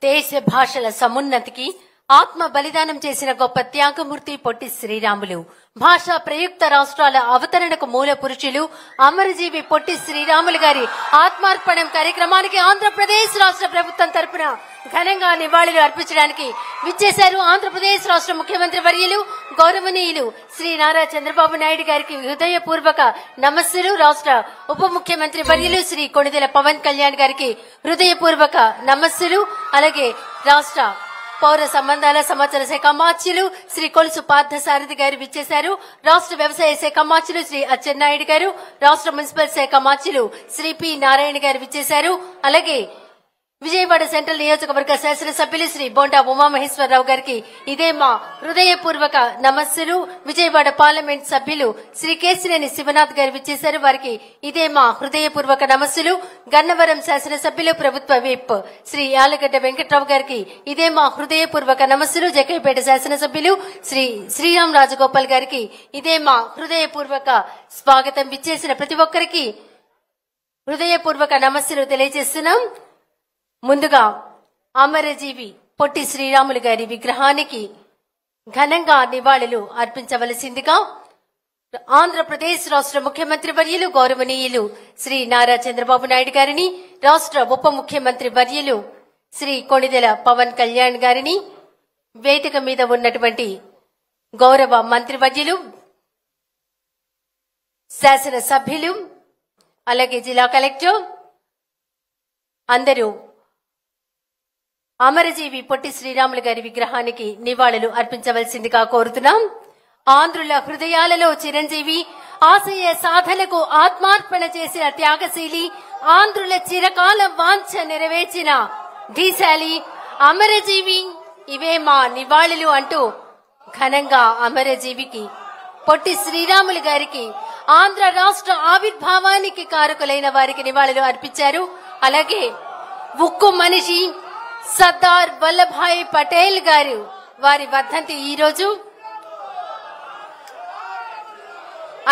దేశ భాషల సమున్నతికి ఆత్మ బలిదానం చేసిన గొప్ప త్యాగమూర్తి పొట్టి శ్రీరాములు. భాషా ప్రయుక్త రాష్ట్రాల అవతరణకు మూల పురుషులు అమరజీవి పొట్టి శ్రీరాములు గారి ఆత్మార్పణం కార్యక్రమానికి ఆంధ్రప్రదేశ్ రాష్ట్ర ప్రభుత్వం తరపున ఘనంగా నివాళులు అర్పించడానికి విచ్చేశారు. ఆంధ్రప్రదేశ్ రాష్ట్ర ముఖ్యమంత్రి వర్యులు గౌరవనీయులు శ్రీ నారా చంద్రబాబు నాయుడు గారికి హృదయపూర్వక నమస్సులు. రాష్ట్ర ఉప ముఖ్యమంత్రి వర్యులు శ్రీ కొణిదెల పవన్ కళ్యాణ్ గారికి హృదయపూర్వక నమస్సులు. అలాగే రాష్ట్ర పౌర సంబంధాల సమాచార శాఖ అమాత్యులు శ్రీ కొలుసు పార్థసారథి గారు విచ్చేశారు. రాష్ట్ర వ్యవసాయ శాఖ అమాత్యులు శ్రీ అచ్చెన్నాయుడు గారు, రాష్ట్ర మున్సిపల్ శాఖ అమాత్యులు శ్రీ పి నారాయణ గారు విచ్చేశారు. అలాగే విజయవాడ సెంట్రల్ నియోజకవర్గ శాసనసభ్యులు శ్రీ బోండా ఉమామహేశ్వరరావు గారికి ఇదే మా హృదయపూర్వక నమస్సులు. విజయవాడ పార్లమెంట్ సభ్యులు శ్రీ కేశినేని శివనాథ్ గారు విచ్చేశారు. వారికి ఇదే మా హృదయపూర్వక నమస్సులు. గన్నవరం శాసనసభ్యులు ప్రభుత్వ విప్ శ్రీ యాలగడ్డ వెంకట్రావు గారికి ఇదే మా హృదయపూర్వక నమస్సులు. జగ్గయ్యపేట శాసనసభ్యులు శ్రీ శ్రీరామ్ రాజగోపాల్ గారికి ఇదే మా హృదయపూర్వక స్వాగతం. విచ్చేసిన ప్రతి ఒక్కరికి హృదయపూర్వక నమస్సులు తెలియజేస్తున్నాం. ముందుగా అమరజీవి పొట్టి శ్రీరాములు గారి విగ్రహానికి ఘనంగా నివాళులు అర్పించవలసిందిగా ఆంధ్రప్రదేశ్ రాష్ట్ర ముఖ్యమంత్రి వర్యులు గౌరవనీయులు శ్రీ నారా చంద్రబాబు నాయుడు గారిని, రాష్ట్ర ఉప ముఖ్యమంత్రి వర్యులు శ్రీ కొణిదెల పవన్ కళ్యాణ్ గారిని, వేదిక మీద ఉన్నటువంటి గౌరవ మంత్రివర్యులు, శాసనసభ్యులు, అలాగే జిల్లా కలెక్టర్ అందరూ అమరజీవి పొట్టి శ్రీరాములు గారి విగ్రహానికి నివాళులు అర్పించవలసిందిగా కోరుతున్నాం. ఆంధ్రుల హృదయాలలో చిరంజీవి, ఆశయ సాధనకు ఆత్మార్పణ చేసిన త్యాగశీలి, ఆంధ్రుల చిరకాల వాంఛ నెరవేర్చిన ధీశాలి అమరజీవి, ఇవే మా నివాళులు అంటూ ఘనంగా అమరజీవికి పొట్టి శ్రీరాములు గారికి ఆంధ్ర రాష్ట్ర ఆవిర్భావానికి కారకులైన వారికి నివాళులు అర్పించారు. అలాగే ఉక్కు మనిషి సర్దార్ వల్లభాయ్ పటేల్ గారు వారి వర్ధంతి ఈ రోజు.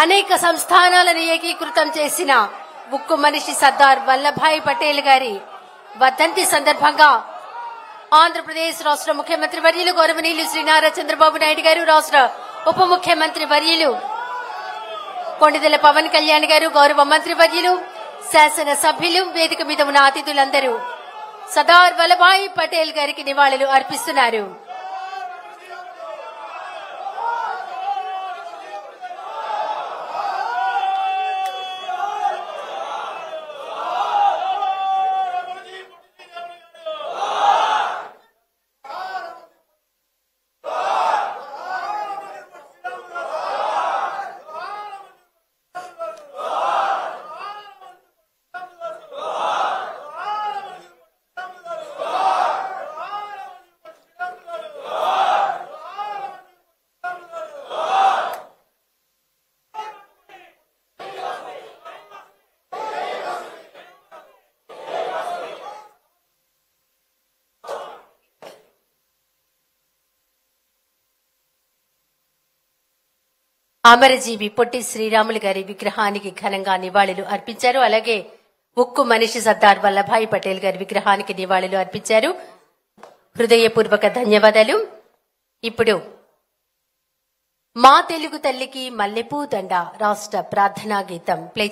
అనేక సంస్థానాలను ఏకీకృతం చేసిన ఉక్కు మనిషి సర్దార్ వల్లభాయ్ పటేల్ గారి వర్ధంతి సందర్భంగా ఆంధ్రప్రదేశ్ రాష్ట్ర ముఖ్యమంత్రి వర్యులు గౌరవనీయులు శ్రీ నారా చంద్రబాబు నాయుడు గారు, రాష్ట్ర ఉప ముఖ్యమంత్రి వర్యులు కొణిదెల పవన్ కళ్యాణ్ గారు, గౌరవ మంత్రి వర్యులు, శాసన సభ్యులు, వేదిక మీద ఉన్న అతిథులందరూ సర్దార్ వల్లభాయ్ పటేల్ గారికి నివాళులు అర్పిస్తున్నారు. అమరజీవి పొట్టి శ్రీరాములు గారి విగ్రహానికి ఘనంగా నివాళులు అర్పించారు. అలాగే ఉక్కు మనిషి సర్దార్ వల్లభాయ్ పటేల్ గారి విగ్రహానికి నివాళులు అర్పించారు. హృదయపూర్వక ధన్యవాదాలు. ఇప్పుడు మా తెలుగు తల్లికి మల్లెపూ దండ రాష్ట్ర ప్రార్థనా గీతం ప్లే